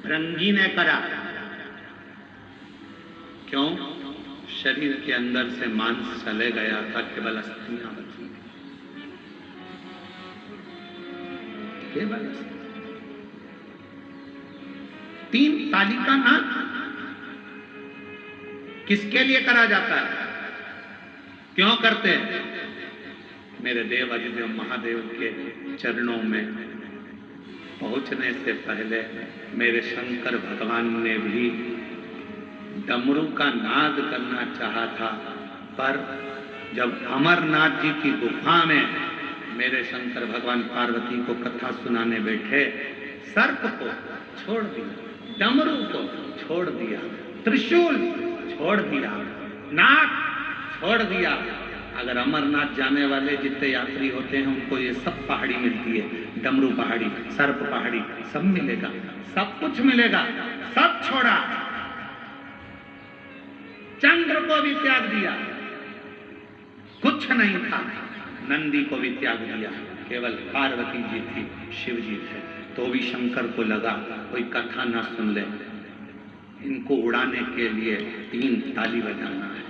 भृंगी ने करा। क्यों? शरीर के अंदर से मांस चले गया था, केवल अस्थियां बची, केवल तीन ताली का नाद किसके लिए करा जाता है? क्यों करते हैं? मेरे देव अधिदेव महादेव के चरणों में पहुंचने से पहले मेरे शंकर भगवान ने भी डमरू का नाद करना चाहा था, पर जब अमरनाथ जी की गुफा में मेरे शंकर भगवान पार्वती को कथा सुनाने बैठे, सर्प को छोड़ दिया, डमरू को छोड़ दिया, त्रिशूल छोड़ दिया, नाग छोड़ दिया। अगर अमरनाथ जाने वाले जितने यात्री होते हैं उनको ये सब पहाड़ी मिलती है, डमरू पहाड़ी, सर्प पहाड़ी, सब मिलेगा, सब कुछ मिलेगा, सब छोड़ा। चंद्र को भी त्याग दिया, कुछ नहीं था। नंदी को भी त्याग दिया, केवल पार्वती जी थी, शिव जी थे। तो भी शंकर को लगा कोई कथा ना सुन ले, इनको उड़ाने के लिए 3 ताली बजाना है।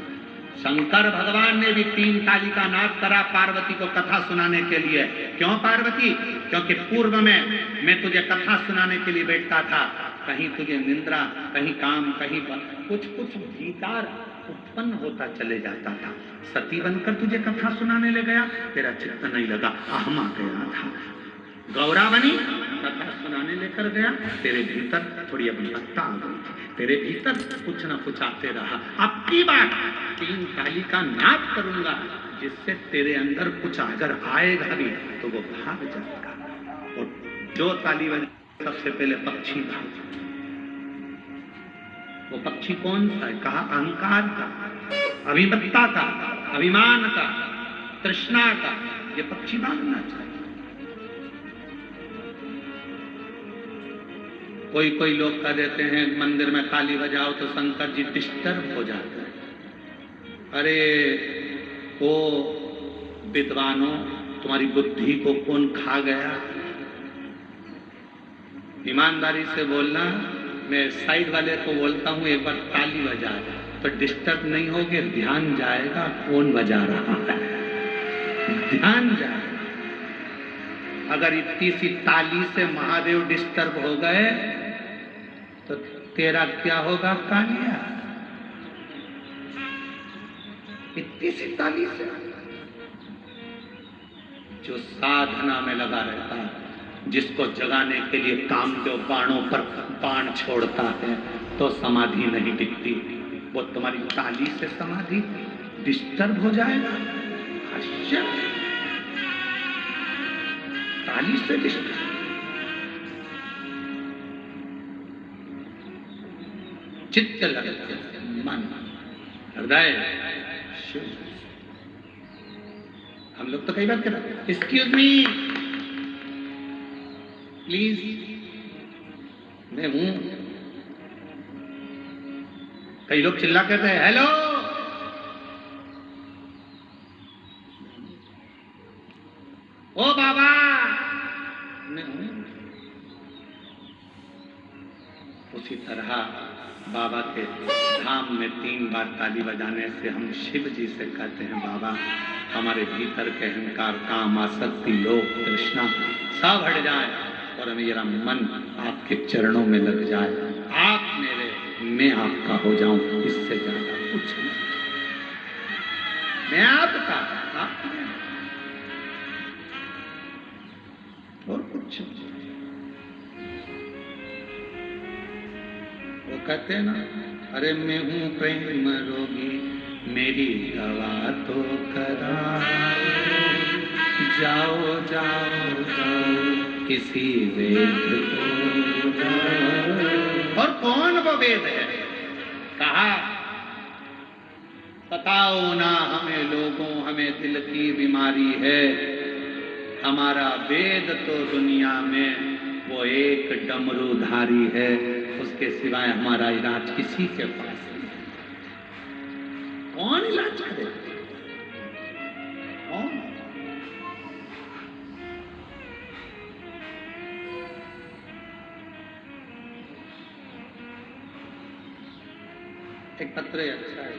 शंकर भगवान ने भी 3 ताली का नाद करा पार्वती को कथा सुनाने के लिए। क्यों पार्वती? क्योंकि पूर्व में मैं तुझे कथा सुनाने के लिए बैठता था, कहीं तुझे निंद्रा, कहीं काम, कहीं कुछ कुछ विकार उत्पन्न होता चले जाता था। सती बनकर तुझे कथा सुनाने ले गया, तेरा चित्त नहीं लगा, अहम आ गया था। गौरा बनी, कथा सुनाने लेकर गया, तेरे भीतर थोड़ी अभिमत्ता आ गई थी, तेरे भीतर कुछ न कुछ आते रहा। अब की बात 3 ताली का नाद करूंगा, जिससे तेरे अंदर कुछ अगर आएगा भी तो वो भाग जाएगा। और जो ताली बजी सबसे पहले पक्षी भाग। वो पक्षी कौन सा है? कहा अहंकार का, अभिमत्ता का, अभिमान का, तृष्णा का। ये पक्षी भागना चाहिए। कोई कोई लोग कह देते हैं मंदिर में ताली बजाओ तो शंकर जी डिस्टर्ब हो जाते हैं। अरे वो विद्वानों, तुम्हारी बुद्धि को कौन खा गया? ईमानदारी से बोलना। मैं साइड वाले को बोलता हूँ एक बार ताली बजा तो डिस्टर्ब नहीं होगे, ध्यान जाएगा कौन बजा रहा है, ध्यान जाएगा। अगर इतनी सी ताली से महादेव डिस्टर्ब हो गए तो तेरा क्या होगा कालिया? इतनी सी ताली से जो साधना में लगा रहता है, जिसको जगाने के लिए कामदेव बाणों पर बाण छोड़ता है तो समाधि नहीं टिकती। वो तुम्हारी ताली से समाधि डिस्टर्ब हो जाएगा। आश्चर्य, ताली से डिस्टर्ब। चित्त लगते, मन, हृदय, हम लोग तो कई बार कहते हैं एक्सक्यूज मी प्लीज, मैं हूं। कई लोग चिल्ला कहते हैं हेलो, ओ बाबा, मैं हूं। उसी तरह बाबा के धाम में 3 बार ताली बजाने से हम शिव जी से कहते हैं बाबा हमारे भीतर के अहंकार, काम, आसक्ति, लोभ, तृष्णा सब हट जाए और मेरा मन आपके चरणों में लग जाए, आप मेरे, मैं आपका हो जाऊं। इससे ज्यादा कुछ नहीं। मैं आपका, आप मेरा, और कुछ नहीं। वो कहते हैं ना, अरे मैं हूं प्रेम रोगी, मेरी दवा तो करा, जाओ जाओ जाओ किसी वेद को जाओ। और कौन वो वेद है? कहा बताओ ना हमें लोगों, हमें दिल की बीमारी है, हमारा वेद तो दुनिया में वो एक डमरूधारी है, उसके सिवाय हमारा इलाज किसी के पास नहीं। कौन इलाज करे? कौन? एक पत्र है, अच्छा है।